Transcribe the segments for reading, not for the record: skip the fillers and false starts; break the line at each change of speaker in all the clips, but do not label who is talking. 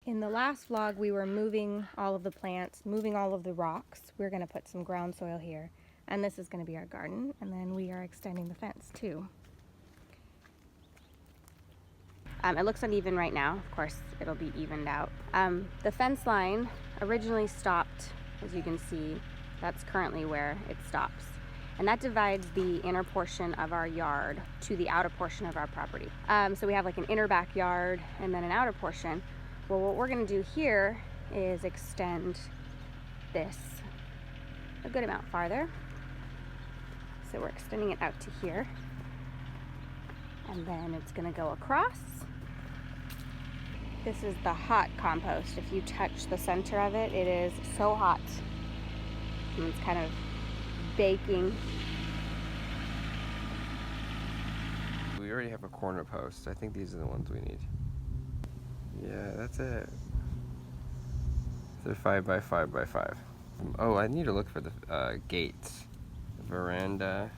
In the last vlog, we were moving all of the plants, moving all of the rocks. We're gonna put some ground soil here, and this is gonna be our garden, and then we are extending the fence too. It looks uneven right now. Of course, it'll be evened out. The fence line originally stopped, as you can see. That's currently where it stops. And that divides the inner portion of our yard to the outer portion of our property. So we have like an inner backyard and then an outer portion. Well, what we're gonna do here is extend this a good amount farther. So we're extending it out to here. And then it's gonna go across. This is the hot compost. If you touch the center of it, it is so hot. And it's kind of baking.
We already have a corner post. I think these are the ones we need. Yeah, that's it. They're 5 by 5 by 5. Oh, I need to look for the gates. The veranda.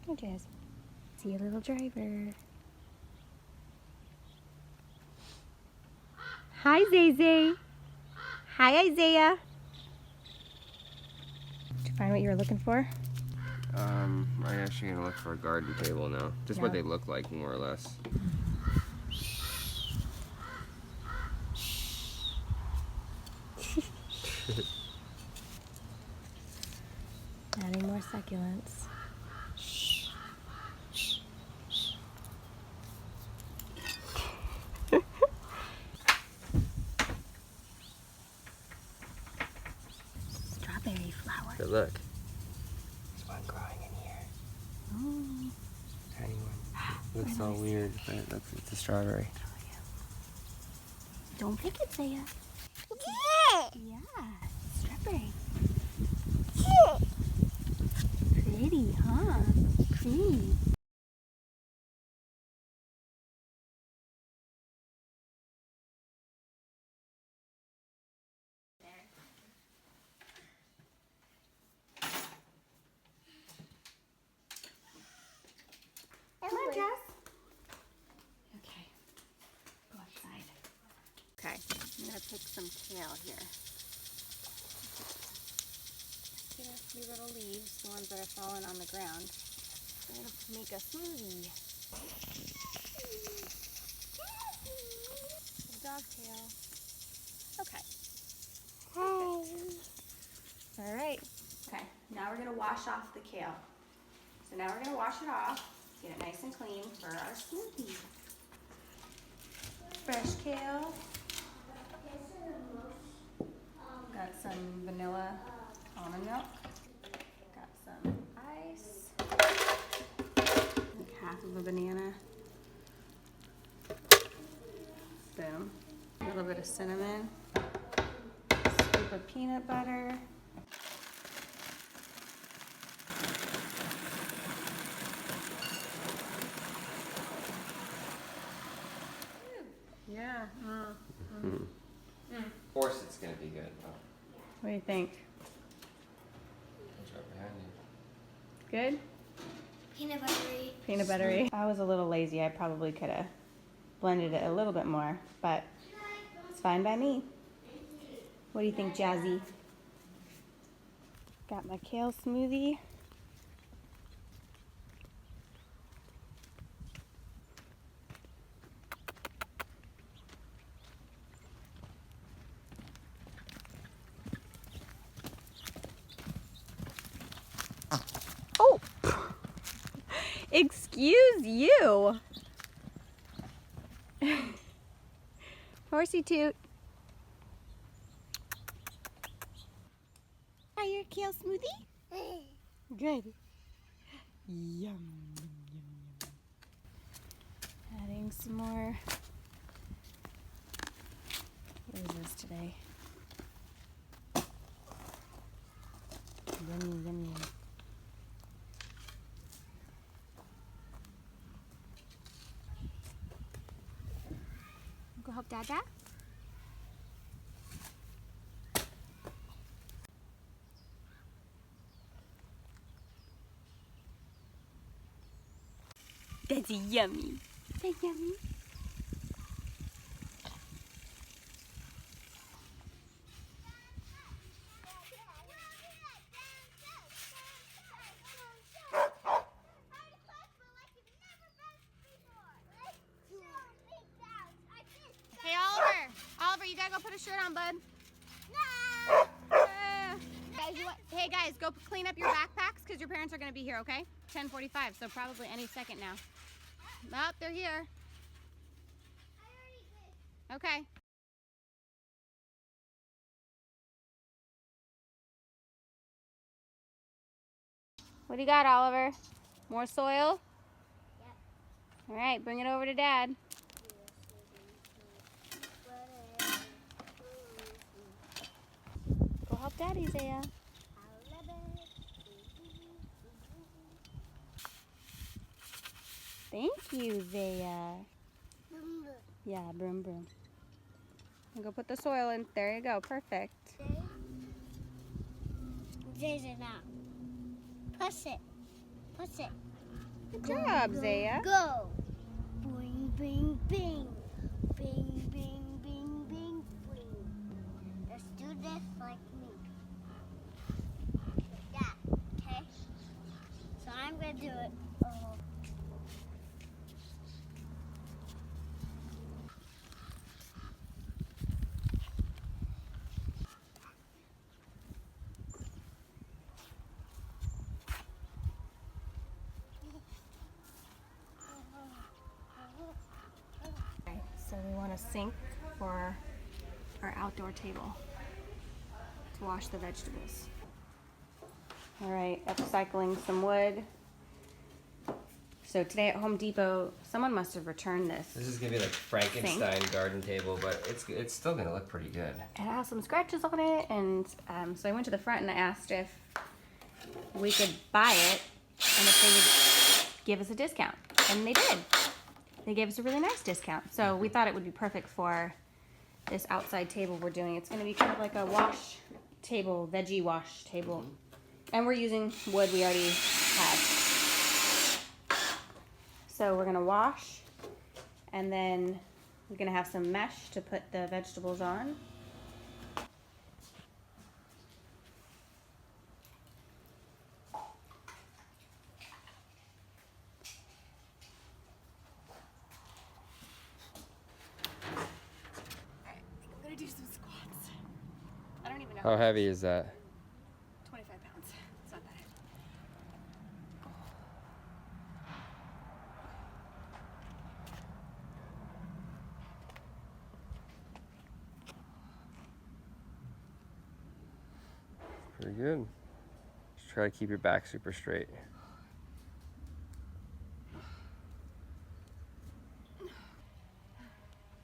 Hey, Jazz. See a little driver. Hi, Zay. Hi, Isaiah. Did you find what you were looking for?
I'm actually gonna look for a garden table now. Just what they look like, more or less.
Adding more succulents. Strawberry flower.
Good look. There's one growing in here.
Oh.
Tiny one. Looks all weird, but it's a strawberry.
Don't pick it, Zaya. Yeah, strawberry. Pretty, huh? Creamy. Come on, Jess. Okay, go outside. Okay, I'm gonna pick some kale here. Get a few little leaves, the ones that are falling on the ground. I'm gonna make a smoothie. Some dog tail. Okay. All right. Okay, now we're gonna wash off the kale. So now we're gonna wash it off, get it nice and clean for our smoothie. Fresh kale. Got some vanilla almond milk. Got some ice. Like half of a banana. Boom. A little bit of cinnamon. Scoop of peanut butter. Yeah.
Of course it's gonna be good. Oh.
What do you think?
It's right behind you.
Good?
Peanut buttery.
Peanut buttery. I was a little lazy. I probably could have blended it a little bit more, but it's fine by me. What do you think, Jazzy? Got my kale smoothie. Oh! Excuse you! Horsey toot. Are your kale smoothie? Good. Yum, yum, yum. Adding some more. What is this today? Yummy, yummy. Go help Dada? That's yummy. That's yummy. on, bud. No! Guys, hey guys, go clean up your backpacks because your parents are going to be here, okay? 10:45, so probably any second now. Oh, they're here.
I already did.
Okay. What do you got, Oliver? More soil?
Yep.
All right, bring it over to Dad. Go help Daddy, Zaya. Thank you, Zaya. Yeah, broom, broom. And go put the soil in. There you go. Perfect.
Zay's it out. Push it. Push it.
Good job, Zaya.
Go. Boing, bing, bing. Bing, bing, bing, bing, bing. Let's do this like me. Like that, okay? So I'm going to do it.
Okay, so we want a sink for our outdoor table to wash the vegetables. All right, upcycling some wood. So today at Home Depot, someone must have returned this.
This is gonna be like Frankenstein garden table, but it's still gonna look pretty good.
It has some scratches on it, and so I went to the front and I asked if we could buy it and if they would give us a discount, and they did. They gave us a really nice discount. So we thought it would be perfect for this outside table we're doing. It's gonna be kind of like a wash table, veggie wash table. And we're using wood we already have. So we're gonna wash, and then we're gonna have some mesh to put the vegetables on. I'm gonna do some squats. I don't even know.
How heavy is that?
25 pounds. It's not that heavy.
Pretty good. Just try to keep your back super straight.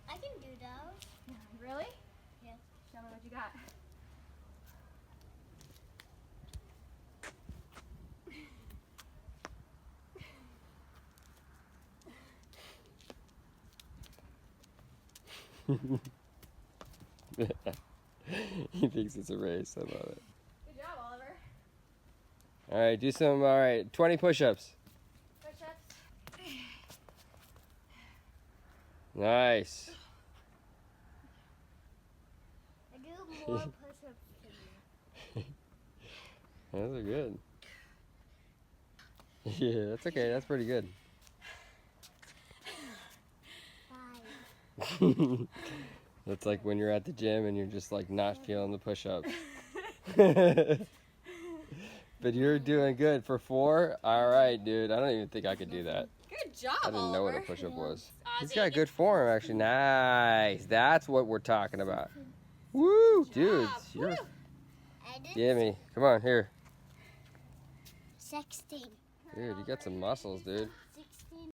I can do those.
Really?
Yeah.
Show me what you got.
He thinks it's a race. I love it.
Good job, Oliver.
All right, do some. All right, 20 push-ups.
Push-ups.
Nice.
I do more push-ups than you.
Those are good. Yeah, that's okay. That's pretty good.
5.
That's like when you're at the gym and you're just like not feeling the push-ups. But you're doing good for 4. All right, dude. I don't even think I could do that.
Good job,
I didn't know what a
Oliver.
push-up was. He's
Ozzy.
got good form, actually. Nice. That's what we're talking about. Woo, dude.
job.
You're...
Woo.
I did
Give me. Come on, here.
16.
Dude, you got some muscles, dude.
16.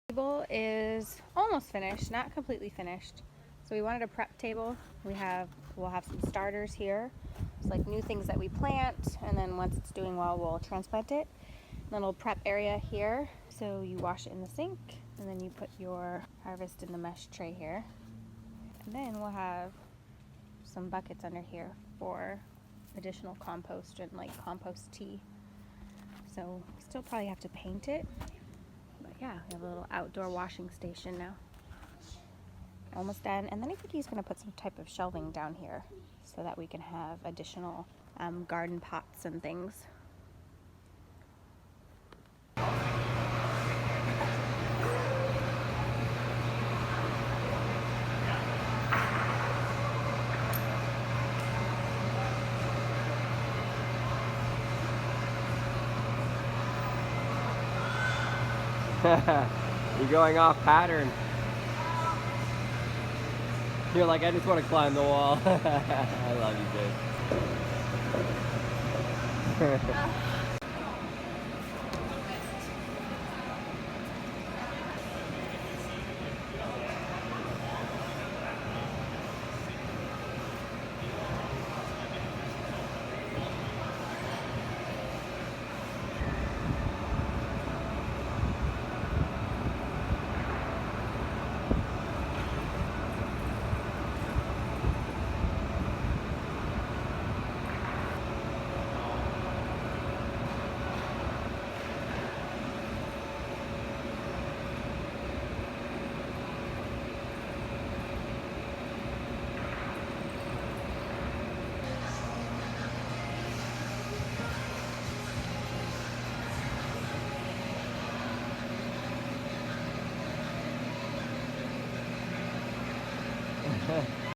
Table is almost finished, not completely finished. So we wanted a prep table. We'll have some starters here. It's like new things that we plant, and then once it's doing well, we'll transplant it. Little prep area here. So you wash it in the sink, and then you put your harvest in the mesh tray here. And then we'll have some buckets under here for additional compost and like compost tea. So we still probably have to paint it. But yeah, we have a little outdoor washing station now. Almost done. And then I think he's going to put some type of shelving down here so that we can have additional garden pots and things.
You're going off pattern. You're like, I just want to climb the wall. I love you, babe.